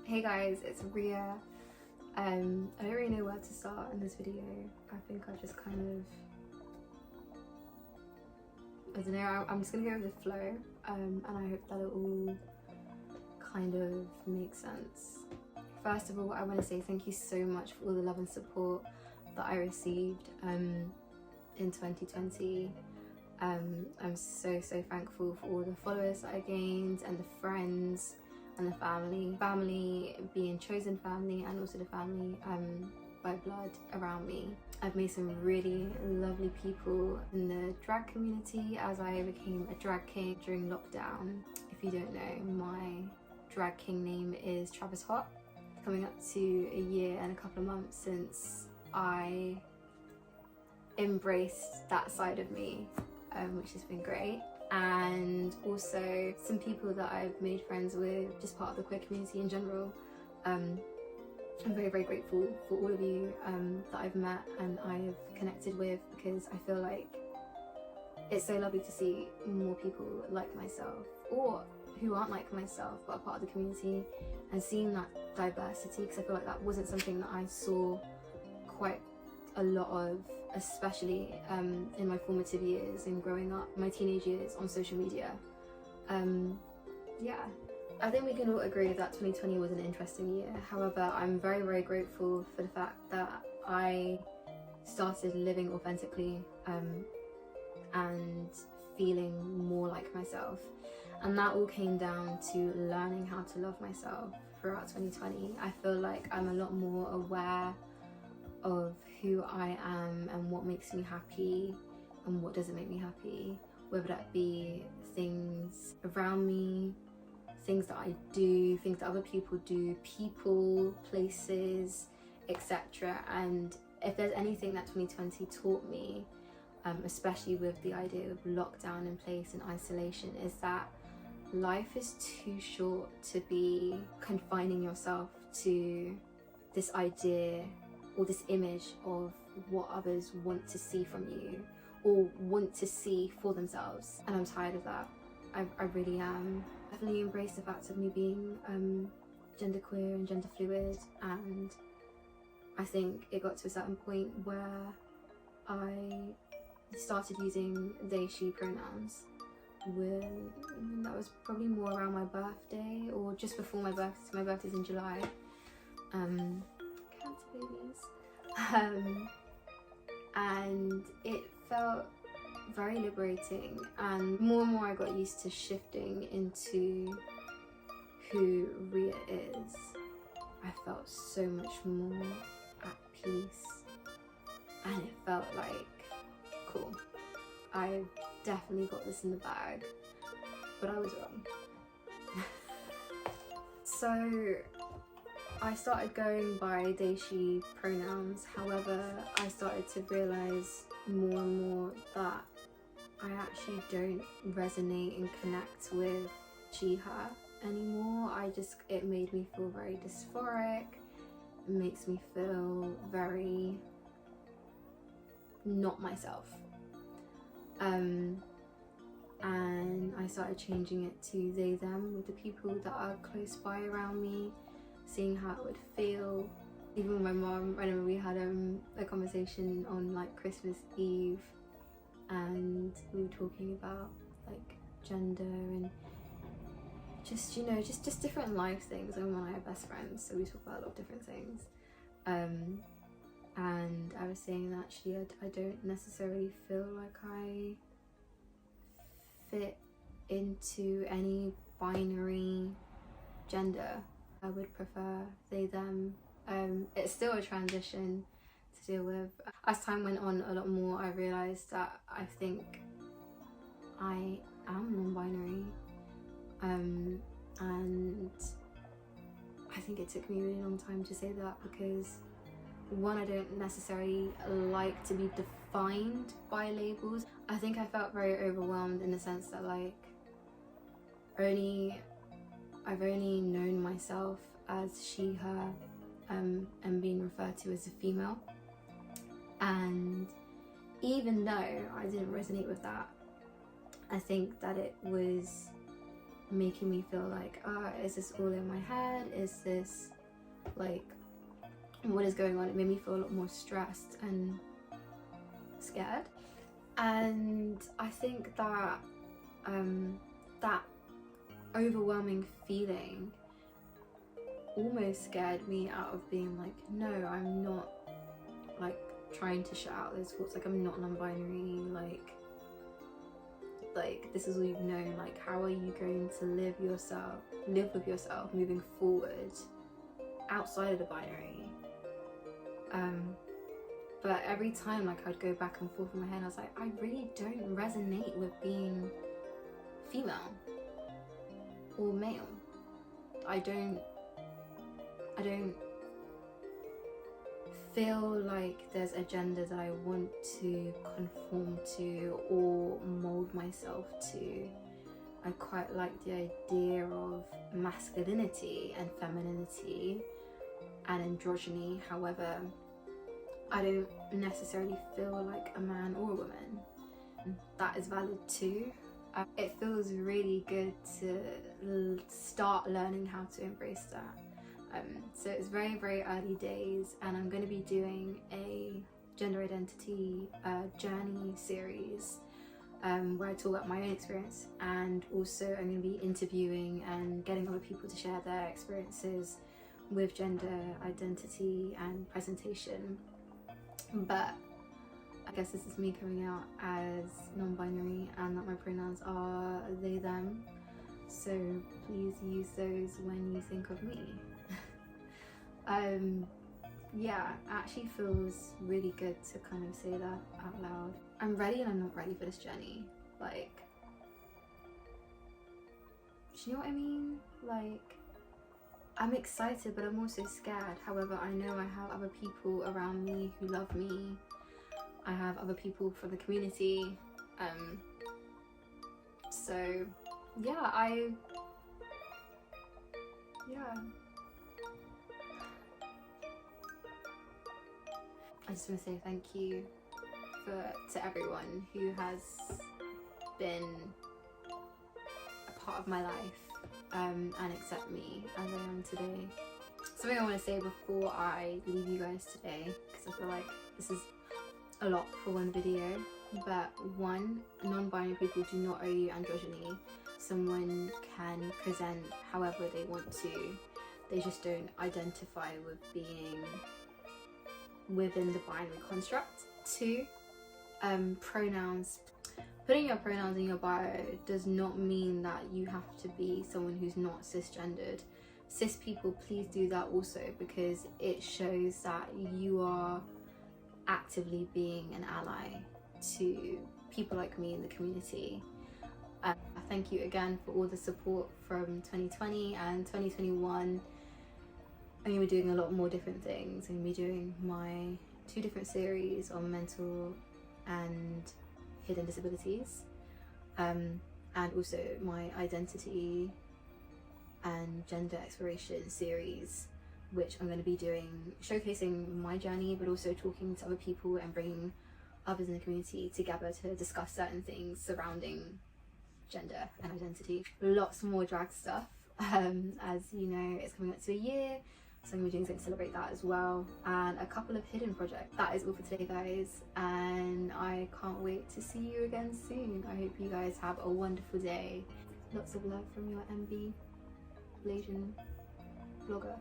Hey guys, it's Ria. I don't really know where to start in this video. I think I just kind of, I don't know, I'm just gonna go with the flow, and I hope that it all kind of makes sense. First of all, I want to say thank you so much for all the love and support that I received in 2020. I'm so thankful for all the followers that I gained and the friends and the family being chosen family, and also the family by blood around me. I've made some really lovely people in the drag community as I became a drag king during lockdown. If you don't know, my drag king name is Travis Hot. Coming up to a year and a couple of months since I embraced that side of me, which has been great. And also some people that I've made friends with, just part of the queer community in general. I'm very grateful for all of you that I've met and I've connected with, because I feel like it's so lovely to see more people like myself, or who aren't like myself but are part of the community, and seeing that diversity, because I feel like that wasn't something that I saw quite a lot of, especially in my formative years and growing up, my teenage years on social media. Yeah, I think we can all agree that 2020 was an interesting year. However, I'm very grateful for the fact that I started living authentically and feeling more like myself, and that all came down to learning how to love myself throughout 2020. I feel like I'm a lot more aware of who I am and what makes me happy and what doesn't make me happy, whether that be things around me, things that I do, things that other people do, people, places, etc. And if there's anything that 2020 taught me, especially with the idea of lockdown in place and isolation, is that life is too short to be confining yourself to this idea or this image of what others want to see from you or want to see for themselves. And I'm tired of that. I really am. I definitely embrace the fact of me being genderqueer and gender fluid, and I think it got to a certain point where I started using they, she pronouns. That was probably more around my birthday or just before my birthday. My birthday's in July. Cancer babies. And it felt very liberating, and more I got used to shifting into who Ria is. I felt so much more at peace, and it felt like, cool, I definitely got this in the bag, but I was wrong. So I started going by they, she pronouns. However, I started to realise more and more that I actually don't resonate and connect with she, her anymore. It made me feel very dysphoric. It makes me feel very not myself. And I started changing it to they, them with the people that are close by around me, seeing how it would feel. Even with my mom, I remember we had a conversation on like Christmas Eve, and we were talking about like gender and just, you know, just different life things. I'm one of my best friends, so we talk about a lot of different things. And I was saying that actually I don't necessarily feel like I fit into any binary gender. I would prefer they, them. It's still a transition to deal with. As time went on a lot more, I realised that I think I am non-binary, and I think it took me a really long time to say that, because one, I don't necessarily like to be defined by labels. I think I felt very overwhelmed in the sense that like I've only known myself as she, her, and being referred to as a female. And even though I didn't resonate with that, I think that it was making me feel like, is this all in my head? Is this like, what is going on? It made me feel a lot more stressed and scared. And I think that that overwhelming feeling almost scared me out of being like, no, I'm not like trying to shut out those thoughts, like I'm not non-binary, like this is all you've known, like how are you going to live with yourself moving forward outside of the binary? But every time like I'd go back and forth in my head, I was like, I really don't resonate with being female or male. I don't feel like there's a gender that I want to conform to or mold myself to. I quite like the idea of masculinity and femininity and androgyny. However, I don't necessarily feel like a man or a woman. That is valid too. It feels really good to start learning how to embrace that. So it's very, very early days, and I'm going to be doing a gender identity journey series where I talk about my own experience, and also I'm going to be interviewing and getting other people to share their experiences with gender identity and presentation. But I guess this is me coming out as non-binary and that my pronouns are they, them. So please use those when you think of me. Yeah, it actually feels really good to kind of say that out loud. I'm ready and I'm not ready for this journey. Like, do you know what I mean? Like, I'm excited, but I'm also scared. However, I know I have other people around me who love me. I have other people from the community. So yeah, I just want to say thank you to everyone who has been a part of my life and accept me as I am today. Something I want to say before I leave you guys today, because I feel like this is a lot for one video, but one, non-binary people do not owe you androgyny. Someone can present however they want to, they just don't identify with being within the binary construct. Two, pronouns. Putting your pronouns in your bio does not mean that you have to be someone who's not cisgendered. Cis people, please do that also, because it shows that you are actively being an ally to people like me in the community. Thank you again for all the support from 2020 and 2021. I'm going to be doing a lot more different things. I'm going to be doing my 2 different series on mental and hidden disabilities, and also my identity and gender exploration series, which I'm going to be doing, showcasing my journey, but also talking to other people and bringing others in the community together to discuss certain things surrounding gender and identity. Lots more drag stuff, as you know, it's coming up to a year, so I'm going to be doing something to celebrate that as well, and a couple of hidden projects. That is all for today, guys, and I can't wait to see you again soon. I hope you guys have a wonderful day. Lots of love from your MB Malaysian blogger.